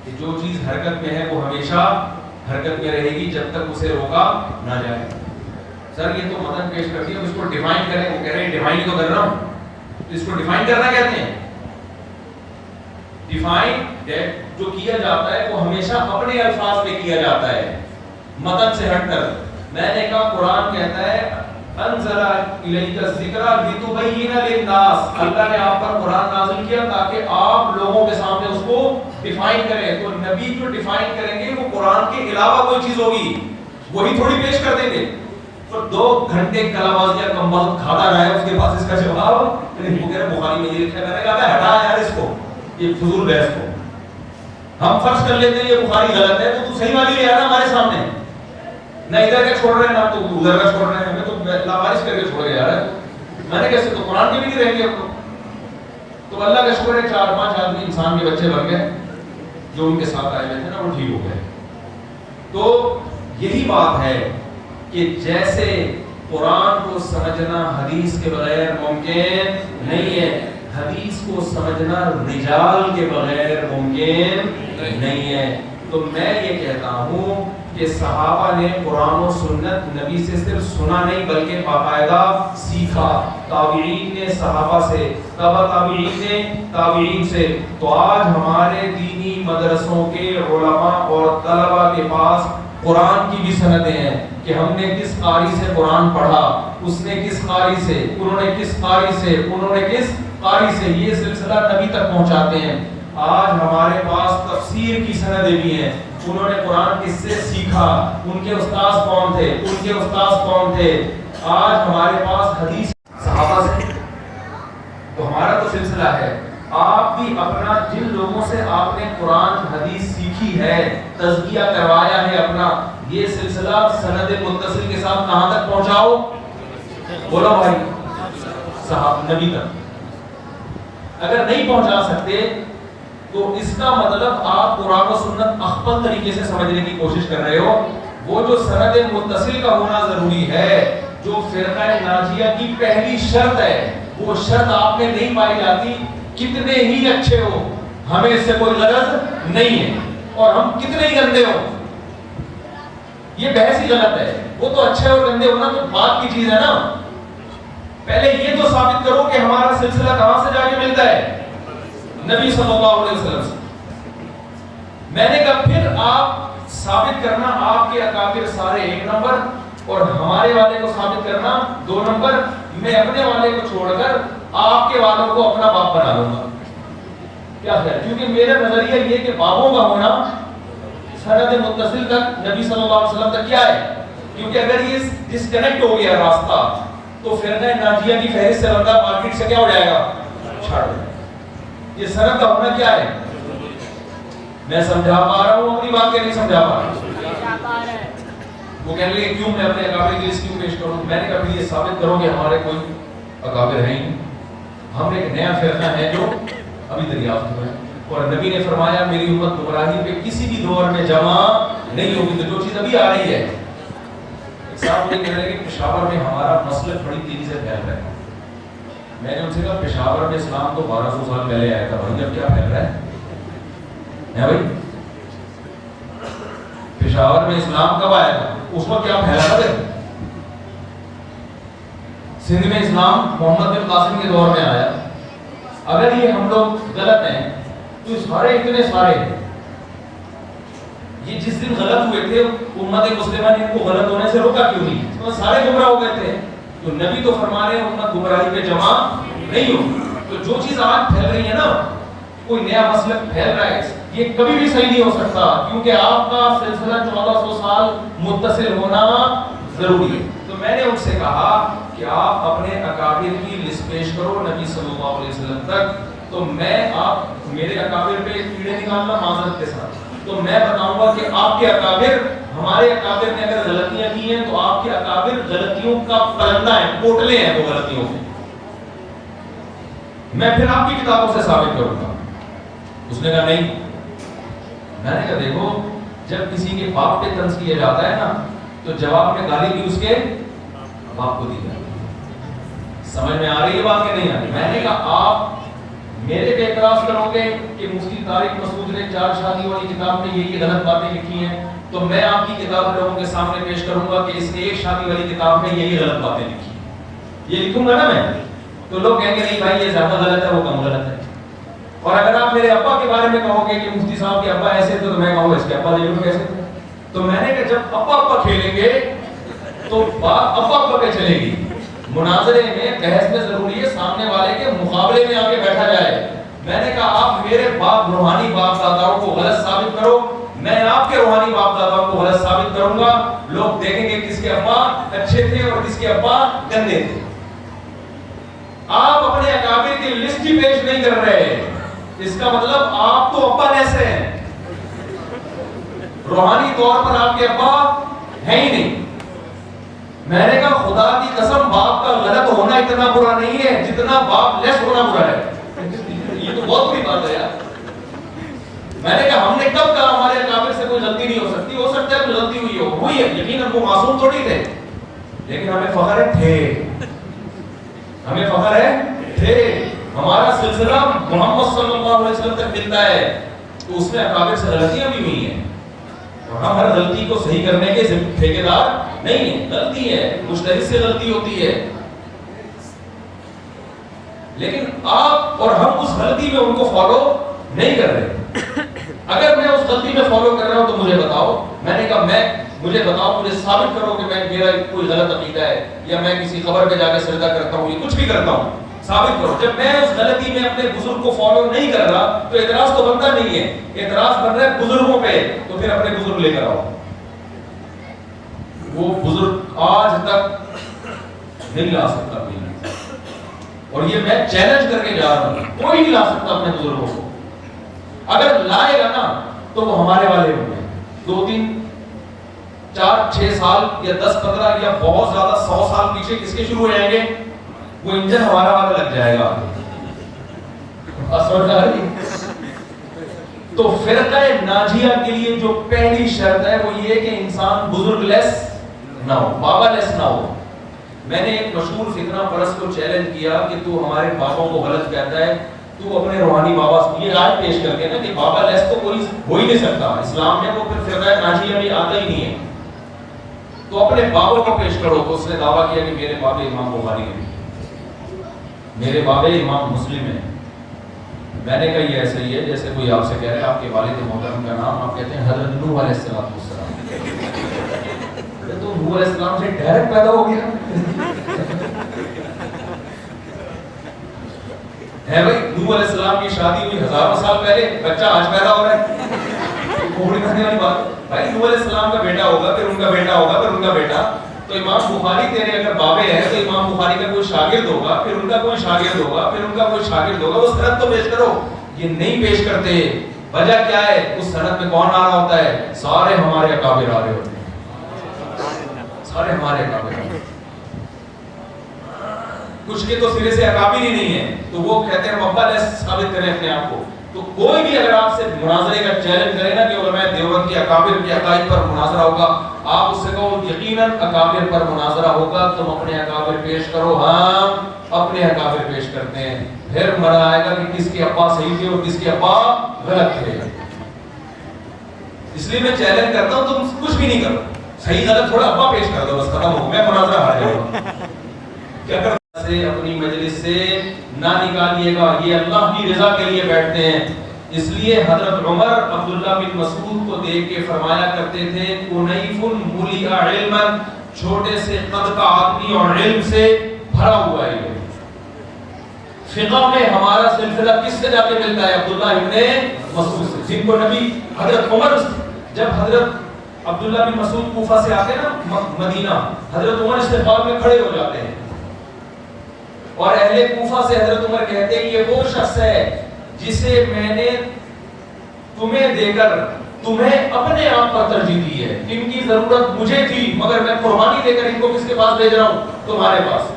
کہ جو چیز حرکت میں ہے وہ ہمیشہ حرکت میں رہے گی جب تک اسے روکا نہ جائے. سر یہ تو متن پیش کرتی ہے, اس کو ڈیفائن کریں. وہ کہہ رہے ہیں ڈیفائن تو کر رہا ہوں, تو اس کو ڈیفائن کرنا کہتے ہیں. ڈیفائن جو کیا جاتا ہے وہ ہمیشہ اپنے الفاظ میں کیا جاتا ہے, متن سے ہٹ کر. میں نے کہا قرآن کہتا ہے انزل الیک الذکر لتبین للناس, اللہ نے آپ پر قرآن نازل کیا تاکہ آپ لوگوں کے سامنے اس کو ڈیفائن کریں. تو نبی جو ڈیفائن کریں گے وہ قرآن کے علاوہ کوئی چیز ہوگی, وہی تھوڑی پیش کر دیں گے. تو 2 گھنٹے کلام بازیاں کم وقت کھاتا رہا ہے, اس کے پاس اس کا جواب وہ کہہ رہے بخاری میں یہ لکھا ہے. میں نے کہا ہٹا یار اس کو, یہ فضول بحث کو. ہم فرض کر لیتے ہیں یہ بخاری غلط ہے تو صحیح والی لے آنا ہمارے سامنے. نہ ادھر کا چھوڑ رہے ہیں نہ تو ادھر کا چھوڑ رہے ہیں, ہمیں تو لاوارث کر کے چھوڑ گیا یار. میں نے کیسے, تو قرآن کے بھی نہیں رہیں گے. تو اللہ کا شکر ہے 4-5 آدمی انسان کے بچے بن گئے جو ان کے ساتھ آئے ہوئے تھے نا, وہ ٹھیک ہو گئے. تو یہی بات ہے کہ جیسے قرآن کو سمجھنا حدیث کے بغیر ممکن نہیں ہے, حدیث کو سمجھنا رجال کے بغیر ممکن نہیں ہے. تو میں یہ کہتا ہوں کہ صحابہ نے قرآن و سنت نبی سے صرف سنا نہیں بلکہ باقاعدہ سیکھا. تابعین نے صحابہ سے, تبع تابعین نے تابعین سے. تو آج ہمارے دینی مدرسوں کے علماء اور طلباء کے پاس قرآن کی بھی سندیں ہیں کہ ہم نے کس قاری سے قرآن پڑھا, اس نے کس قاری سے, انہوں نے کس قاری سے, انہوں نے کس قاری سے, یہ سلسلہ نبی تک پہنچاتے ہیں. آج ہمارے پاس تفسیر کی سندیں بھی ہیں, انہوں نے قرآن کس سے سیکھا, ان کے استاذ کون تھے, ان کے استاذ کون تھے. آج ہمارے پاس حدیث صحابہ سے. تو ہمارا تو سلسلہ ہے, آپ بھی اپنا جن لوگوں سے آپ نے قرآن حدیث سیکھی ہے, تزکیہ کروایا ہے اپنا, یہ سلسلہ سند متصل کے ساتھ کہاں تک پہنچاؤ, بولو بھائی, صحابہ نبی تک. اگر نہیں پہنچا سکتے تو اس کا مطلب آپ قرآن و سنت اخبل طریقے سے سمجھنے کی کوشش کر رہے ہو. وہ جو سند متصل کا ہونا ضروری ہے, جو فرقہ ناجیہ کی پہلی شرط ہے, وہ شرط آپ میں نہیں پائی جاتی. کتنے ہی اچھے ہو, ہمیں اس سے کوئی غرض نہیں ہے, اور ہم کتنے ہی گندے ہو, یہ بحث ہی غلط ہے. وہ تو اچھے اور گندے ہونا تو بات کی چیز ہے نا. پہلے یہ تو ثابت کرو کہ ہمارا سلسلہ کہاں سے جا کے ملتا ہے, نبی صلی اللہ علیہ وسلم سے. میں نے کہا پھر آپ ثابت کرنا آپ کے اکابر سارے 1 نمبر, اور ہمارے والے کو ثابت کرنا 2 نمبر. میں اپنے والے کو چھوڑ کر آپ کے والوں کو اپنا باپ بنا لوں گا. کیا خیال, کیونکہ میرا نظریہ یہ کہ بابوں کا ہونا سند متصل تک نبی صلی اللہ علیہ وسلم تک کیا ہے, کیونکہ اگر یہ ڈسکنیکٹ ہو گیا راستہ تو فرقہ ناجیہ کی فہرست سے بندہ مارکیٹ سے کیا ہو جائے گا, چھاڑ. یہ سند کا ہونا کیا ہے, میں سمجھا پا رہا ہوں اپنی بات, کہ نہیں سمجھا پا رہا ہوں. وہ کہنے لگے کیوں میں اپنے اکابر کی لسٹ کیوں پیش کروں. میں نے کہا یہ ثابت کرو کہ ہمارے کوئی اکابر ہیں ہی, ہم ایک نیا فرقہ ہے جو ابھی دریافت ہوا ہے. اور نبی نے فرمایا میری امت گمراہی پہ کسی بھی دور میں جمع نہیں ہوگی. تو جو چیز ابھی آ رہی ہے, ایک صاحب یہ کہہ رہے ہیں کہ پشاور میں ہمارا مسلک بڑی تیزی سے پھیل رہا ہے. میں نے ان سے کہا پشاور میں اسلام تو 1200 سال پہلے آیا تھا بھائی, اب کیا پھیل رہا ہے بھائی. پشاور میں اسلام کب آیا تھا, اس وقت کیا پھیلا تھا. سندھ میں اسلام محمد بن قاسم کے دور میں آیا. اگر یہ ہم لوگ غلط ہیں تو سارے اتنے سارے ہیں, یہ جس دن غلط ہوئے تھے امت مسلمہ نے ان کو غلط ہونے سے روکا کیوں نہیں, تو سارے گمراہ ہو گئے تھے. تو نبی تو فرما رہے ہیں امت گمراہی پہ جمع نہیں ہوگی. تو جو چیز آج پھیل رہی ہے نا, کوئی نیا مسلک پھیل رہا ہے, یہ کبھی بھی صحیح نہیں ہو سکتا, کیونکہ آپ کا سلسلہ 1400 سال متصل ہونا ضروری ہے. تو میں نے ان سے کہا کہ آپ اپنے اکابر کی لسٹ پیش کرو نبی صلی اللہ علیہ وسلم تک. تو میں آپ میرے اکابر پہ کیڑے نکالنا معذرت کے ساتھ, تو میں بتاؤں گا کہ آپ کے اکابر, ہمارے اکابر نے اگر غلطیاں کی ہیں تو آپ کے اکابر غلطیوں کا پرندہ ہیں, پوٹلے ہیں وہ غلطیوں کے. میں پھر آپ کی کتابوں سے ثابت کروں گا. اس نے کہا نہیں. میں نے کہا دیکھو, جب کسی کے باپ پہ طنز کیا جاتا ہے نا تو جواب میں گالی بھی اس کے باپ کو دی جاتی ہے. سمجھ میں آ رہی ہے بات کہ نہیں آ رہی. میں نے کہا آپ میرے پہ اعتراض کرو گے کہ مفتی طارق مسعود نے 4 شادی والی کتاب میں یہ غلط باتیں لکھی ہیں، تو میں آپ کی کتاب لوگوں کے سامنے پیش کروں گا کہ اس نے 1 شادی والی کتاب میں یہی غلط باتیں لکھی ہیں، یہ لکھوں گا نا میں، تو لوگ کہیں گے نہیں بھائی یہ زیادہ غلط ہے، وہ کم غلط ہے۔ اور اگر آپ میرے ابا کے بارے میں کہو گے کہ مفتی صاحب کے ابا ایسے تھے، تو میں کہوں گا اس کے ابا دیکھو کیسے تھے۔ تو میں نے کہا جب ابا کھیلیں گے تو بات ابا پہ چلے گی، مناظرے میں بحث میں ضروری ہے سامنے والے کے مقابلے میں آ کے بیٹھا جائے۔ میں نے کہا آپ میرے باپ روحانی باپ داداؤں کو غلط ثابت کرو، میں آپ کے روحانی باپ داداؤں کو غلط ثابت کروں گا، لوگ دیکھیں گے کس کے ابا اچھے تھے اور کس کے ابا گندے تھے۔ آپ اپنے اکابر کی لسٹ ہی پیش نہیں کر رہے، اس کا مطلب آپ تو ابا ایسے ہیں، روحانی طور پر آپ کے ابا ہیں ہی نہیں۔ میں نے کہا خدا کی قسم باپ کا غلط ہونا اتنا برا نہیں ہے جتنا باپ لیس ہونا برا ہے، یہ تو بہت بڑی بات ہے یار۔ میں نے کہا ہم نے کب کہا ہمارے اکابر سے کوئی غلطی نہیں ہو سکتی، ہو سکتا ہے کوئی غلطی ہوئی ہے، یقیناً وہ معصوم تھوڑی تھے، لیکن ہمیں فخر ہے تھے، ہمیں فخر ہے تھے، ہمارا سلسلہ محمد صلی اللہ علیہ وسلم تک ملتا ہے، تو اس میں اکابر سے غلطیاں بھی ہوئی ہیں، اور ہم ہر غلطی کو صحیح کرنے کے ٹھیکیدار نہیں ہیں، غلطی ہے مجتہد سے غلطی ہوتی ہے، لیکن آپ اور ہم اس غلطی میں ان کو فالو نہیں کر رہے۔ اگر میں اس غلطی میں فالو کر رہا ہوں تو مجھے بتاؤ، میں نے کہا مجھے بتاؤ، مجھے ثابت کرو کہ میرا کوئی غلط عقیدہ ہے یا میں کسی قبر پہ جا کے سجدہ کرتا ہوں یا کچھ بھی کرتا ہوں، ثابت کرو۔ جب میں اس غلطی میں اپنے بزرگ کو فالو نہیں کر رہا تو اعتراض تو بنتا نہیں ہے، اعتراض بن رہا ہے بزرگوں پہ، تو پھر اپنے بزرگ لے کر آؤ۔ وہ بزرگ آج تک نہیں لا سکتا کوئی، اور یہ میں چیلنج کر کے جا رہا ہوں، کوئی نہیں لا سکتا اپنے بزرگوں کو۔ اگر لائے گا نا تو وہ ہمارے والے ہوں گے، 2 3 4 6 سال یا 10 15 یا بہت زیادہ 100 سال پیچھے کس کے شروع ہو جائیں گے، وہ انجن ہمارا والا لگ جائے گا۔ تو فرقہ ناجیہ کے لیے جو پہلی شرط ہے وہ یہ کہ انسان بزرگ لیس نہ ہو، بابا لیس نہ ہو۔ میں نے ایک مشہور فتنہ پرست کو چیلنج کیا کہ تو ہمارے بابوں کو غلط کہتا ہے، تو اپنے روحانی بابا سے یہ آیت پیش کر کے نا کہ بابا لیس تو کوئی ہو ہی نہیں سکتا اسلام میں، وہ پھر فرقہ ناجیہ میں آتا ہی نہیں ہے، تو اپنے بابوں کو پیش کرو۔ تو اس نے دعویٰ کیا کہ میرے بابے امام بخاری ہیں، میرے بابے امام مسلم ہیں۔ میں نے کہا یہ ایسے ہی ہے جیسے کوئی آپ سے کہہ رہے ہیں آپ کے والد محترم کا نام آپ کہتے ہیں حضرت نوح علیہ السلام، تو نوح علیہ السلام سے ڈائریکٹ پیدا ہو گیا ہے بھائی۔ نوح علیہ السلام کی شادی ہوئی ہزاروں سال پہلے، بچہ آج پیدا ہو رہا ہے، کوڑی کھانے والی بات۔ بھائی نوح علیہ السلام کا بیٹا ہوگا، پھر ان کا بیٹا ہوگا، پھر ان کا بیٹا، تو امام بخاری تیرے اگر بابے ہیں تو امام بخاری کا کوئی شاگرد ہوگا، پھر ان کا کوئی شاگرد ہوگا، پھر ان کا کوئی شاگرد ہوگا، وہ سند تو پیش کرو۔ یہ نہیں پیش کرتے، وجہ کیا ہے؟ اس سند میں کون آ رہا ہوتا ہے؟ سارے ہمارے اکابر آ رہے ہوتے ہیں، سارے ہمارے اکابر آ رہے ہیں، کچھ کے تو سرے سے اکابر ہی نہیں ہے، تو وہ کہتے ہیں ابا لیس ثابت کریں اپنے آپ کو۔ تو کوئی بھی اگر آپ سے مناظرے کا چیلنج کرے نا کہ علماء دیوبند کے اکابر کے عقائد پر مناظرہ ہوگا، آپ اس سے کہو یقیناً اکابر پر مناظرہ ہوگا، تم اپنے اکابر پیش کرو۔ ہم اپنے اکابر پیش کرتے ہیں، پھر مرا آئے گا کہ کس کے ابا صحیح تھے اور کس کے ابا غلط تھے۔ اس لیے میں چیلنج کرتا ہوں تم کچھ بھی نہیں کرو، صحیح غلط تھوڑا ابا پیش کر دو، بس ختم ہو، میں مناظرہ ہار جاؤں گا۔ کیا کر سے اپنی مجلس سے نہ نکالیے گا، یہ اللہ کی رضا کے لیے بیٹھتے ہیں۔ اس لیے حضرت عمر عبداللہ بن مسعود کو دیکھ کے فرمایا کرتے تھے کنیف ملئ علما، چھوٹے سے قد کا آدمی اور علم سے بھرا ہوا ہے۔ فقہ میں ہمارا سلسلہ کس سے جا کے ملتا ہے؟ عبداللہ ابن مسعود سے، جن کو نبی حضرت عمر، جب حضرت عبداللہ بن مسعود کوفہ سے آتے ہیں نا مدینہ، حضرت عمر استقبال میں کھڑے ہو جاتے ہیں، اور اہل کوفہ سے حضرت عمر کہتے ہیں یہ وہ شخص ہے جسے میں نے تمہیں دے کر تمہیں اپنے آپ پر ترجیح دی ہے، ان کی ضرورت مجھے تھی مگر میں قربانی دے کر ان کو کس کے پاس بھیج رہا ہوں؟ تمہارے پاس۔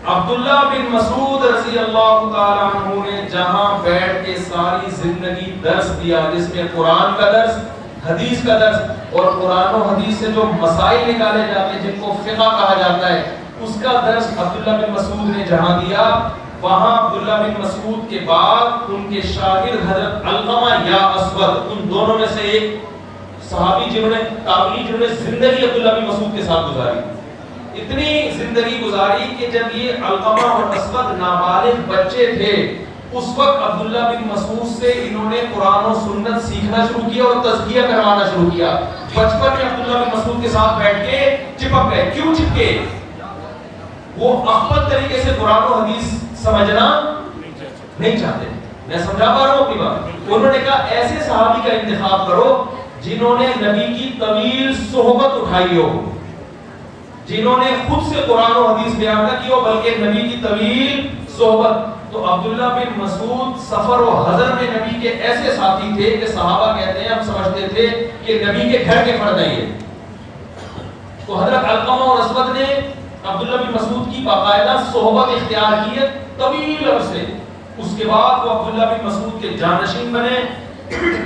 عبداللہ بن مسعود رضی اللہ تعالیٰ عنہ نے جہاں بیٹھ کے ساری زندگی درس دیا، جس میں قرآن کا درس، حدیث کا درس، اور قرآن و حدیث سے جو مسائل نکالے جاتے ہیں جن کو فقہ کہا جاتا ہے، اس کا درس عبداللہ بن مسعود نے جہاں دیا، وہاں عبداللہ بن مسعود کے بعد ان کے شاگرد حضرت علقمہ یا اسود، ان دونوں میں سے ایک صحابی جنہوں نے تابعی جنہوں نے زندگی عبداللہ بن مسعود کے ساتھ گزاری، اتنی زندگی گزاری کہ جب یہ علقمہ اور اسود نابالغ بچے تھے اس وقت عبداللہ بن مسعود سے انہوں نے قرآن و سنت سیکھنا شروع کیا اور تزکیہ کروانا شروع کیا۔ بچپن میں عبداللہ بن مسعود کے ساتھ بیٹھ کے چپک گئے۔ کیوں چپکے؟ وہ احمد طریقے سے قرآن و حدیث سمجھنا نہیں چاہتے۔ میں سمجھا پا رہا ہوں اپنی بات؟ انہوں نے کہا ایسے صحابی کا انتخاب کرو جنہوں نے نبی کی طویل صحبت اٹھائی ہو، جنہوں نے خود سے قرآن و حدیث بیان نہ کی ہو بلکہ نبی کی طویل صحبت۔ تو عبداللہ بن مسعود سفر و حضر میں نبی کے ایسے ساتھی تھے کہ صحابہ کہتے ہیں ہم سمجھتے تھے کہ نبی کے گھر کے فرد ہیں یہ۔ تو حضرت علقمہ اور اسود نے عبداللہ بن مسعود کی باقاعدہ صحبت اختیار کی ہے طویل عرصے۔ اس کے بعد وہ عبداللہ بن مسعود کے جانشین بنے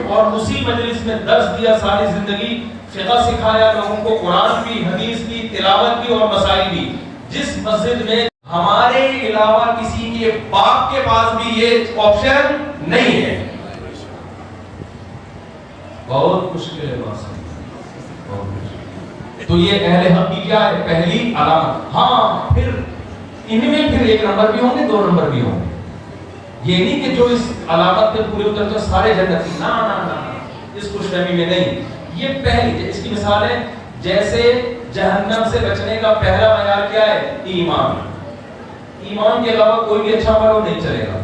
اور اسی مجلس میں درس دیا ساری زندگی، فقہ سکھایا لوگوں کو، قرآن بھی، حدیث بھی، تلاوت بھی اور مسائل بھی۔ جس مسجد میں ہمارے علاوہ کسی کے باپ کے پاس بھی یہ آپشن نہیں ہے، بہت مشکل ہے بات۔ تو یہ اہل حق کی کیا ہے پہلی علامت۔ ہاں پھر ان میں پھر ایک نمبر بھی ہوں گے، دو نمبر بھی ہوں گے، یہ نہیں کہ جو اس علامت پہ پورے اترتے سارے جنتی، نہ اس خوش فہمی میں نہیں۔ یہ پہلی، اس کی مثال ہے جیسے جہنم سے بچنے کا پہلا معیار کیا ہے؟ ایمان۔ ایمان کے علاوہ کوئی بھی اچھا عمل نہیں چلے گا۔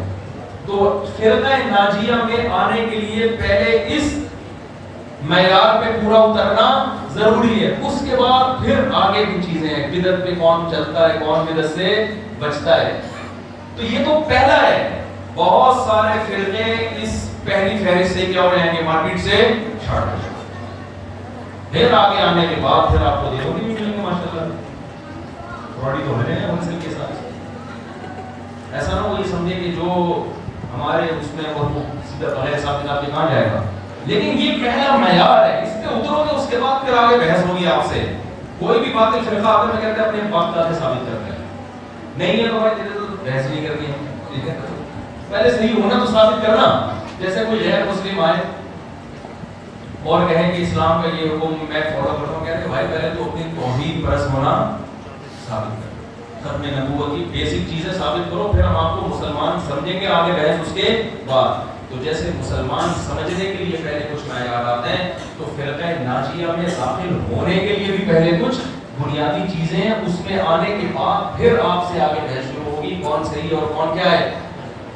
تو فرقہ ناجیہ میں آنے کے لیے پہلے اس معیار پہ پورا اترنا ضروری ہے، اس کے بعد پھر آگے کی چیزیں ہیں، بدعت پہ کون چلتا ہے، کون بدعت سے بچتا ہے۔ تو یہ تو پہلا ہے، بہت سارے فرقے اس پہلی فہرست سے کیا ہو جائیں گے؟ مارکیٹ سے چھاٹ ہو جائیں گے۔ پھر آگے آنے کے بعد پھر آپ کو دیکھو نہیں ملیں گے ماشاءاللہ، تھوڑی تو ہے منزل کے ساتھ۔ ایسا نہ وہ یہ سمجھے کہ جو ہمارے اس میں وہ سیدھا بغیر حساب کتاب کے کہاں جائے گا، لیکن یہ پہلا معیار ہے، اس پہ اترو گے اس کے بعد پھر آگے بحث ہوگی آپ سے۔ کوئی بھی باتیں فرقہ آتے میں کہتے ہیں اپنے باپ دادے ثابت کرتے ہیں، نہیں ہے تو بھائی تیرے تو بحث نہیں کرنی ہے، ٹھیک ہے؟ پہلے صحیح ہونا تو ثابت کرنا۔ جیسے کوئی غیر مسلم آئے اور کہیں کہ اسلام کا یہ حکم میں فالو کرتا ہوں، کہتے ہیں بھائی پہلے تو اپنی توحید پرست ہونا ثابت کرو، ختم نبوت کی بیسک چیزیں ثابت کرو، پھر ہم آپ کو مسلمان سمجھیں گے، آگے بحث اس کے بعد۔ تو جیسے مسلمان سمجھنے کے لیے پہلے کچھ معیار آتے ہیں، تو فرقہ ناجیہ میں داخل ہونے کے لیے بھی پہلے کچھ بنیادی چیزیں ہیں، اس میں آنے کے بعد پھر آپ سے آگے بحث شروع ہوگی کون صحیح اور کون کیا ہے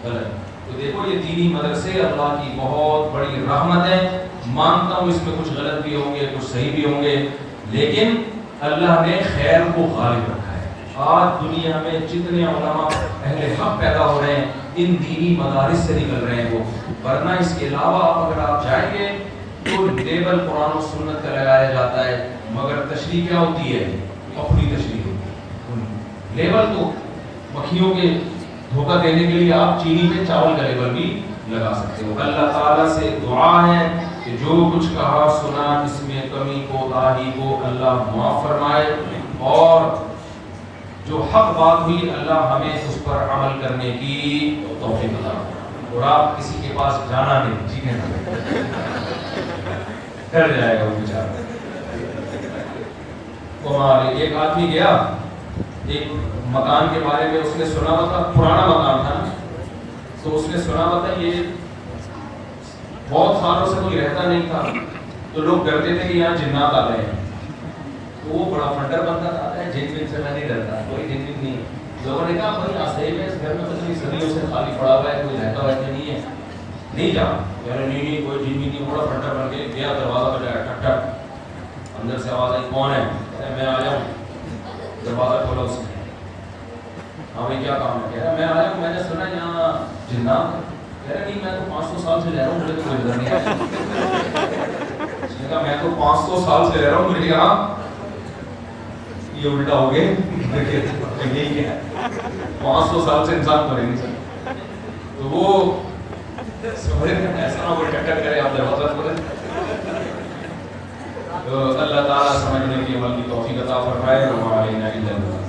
غلط۔ تو دیکھو یہ دینی مدرسے اللہ کی بہت بڑی رحمت ہے، مانتا ہوں اس میں کچھ غلط بھی ہوں گے، کچھ صحیح بھی ہوں گے، لیکن اللہ نے خیر کو غالب رکھا ہے۔ آج دنیا میں جتنے علماء اہل حق پیدا ہو رہے ہیں ان دینی مدارس سے نکل رہے ہیں وہ، ورنہ اس کے علاوہ اگر آپ جائیں گے تو لیبل قرآن و سنت کا لگایا جاتا ہے، مگر تشریح کیا ہوتی ہے؟ اپنی تشریح ہوتی ہے۔ لیبل تو مکھیوں کے دھوکہ دینے کے لیے آپ چینی پہ چاول کا لیبل بھی لگا سکتے ہو۔ اللہ تعالیٰ سے دعا ہے کہ جو کچھ کہا سنا اس میں کمی کو تاہی کو اللہ معاف فرمائے، اور جو حق بات ہوئی اللہ ہمیں اس پر عمل کرنے کی توفیق عطا فرمائے، اور آپ کسی کے پاس جانا نہیں، ٹھیک ہے نا؟ ڈر جائے گا وہ بیچارہ۔ ہمارے ایک آدمی گیا ایک مکان کے بارے میں، اس نے سنا ہوا تھا، پرانا مکان تھا، تو اس نے سنا ہوا تھا یہ بہت سالوں سے کوئی رہتا نہیں تھا، تو لوگ ڈرتے تھے کہ یہاں جنات آ گئے ہیں، تو وہ بڑا فنڈر بنتا تھا، جن من سے میں نہیں ڈرتا، کوئی جن من نہیں۔ لوگوں نے کہا بھائی آسائی میں اس گھر میں کتنی صدیوں سے خالی پڑا ہوا ہے، کوئی رہتا ہوا نہیں ہے، نہیں جا، نہیں کوئی جن من نہیں، بڑا فنڈر بن کے گیا، دروازہ بجایا ٹھک ٹھک، اندر سے آواز آئی کون ہے؟ میں آ جاؤں، دروازہ کھولا اس نے، ہاں بھائی کیا کام ہے؟ کہہ رہا میں آیا ہوں، میں نے سنا یہاں جنات ہے۔ کہہ رہا نہیں میں تو 500 سال سے رہ رہا ہوں، مجھے تو کوئی نظر نہیں آیا۔ اس نے کہا میں تو 500 سال سے رہ رہا ہوں، مجھے کہا یہ الٹا ہو گئے، یہی کیا ہے 500 سال سے انسان مرے نہیں سکتا، تو وہ ایسا نہ کوئی ٹک ٹک کرے آپ دروازہ کھولیں۔ تو اللہ تعالیٰ سمجھنے کی عمل کی توفیق عطا فرمائے، وما علینا الا البلاغ۔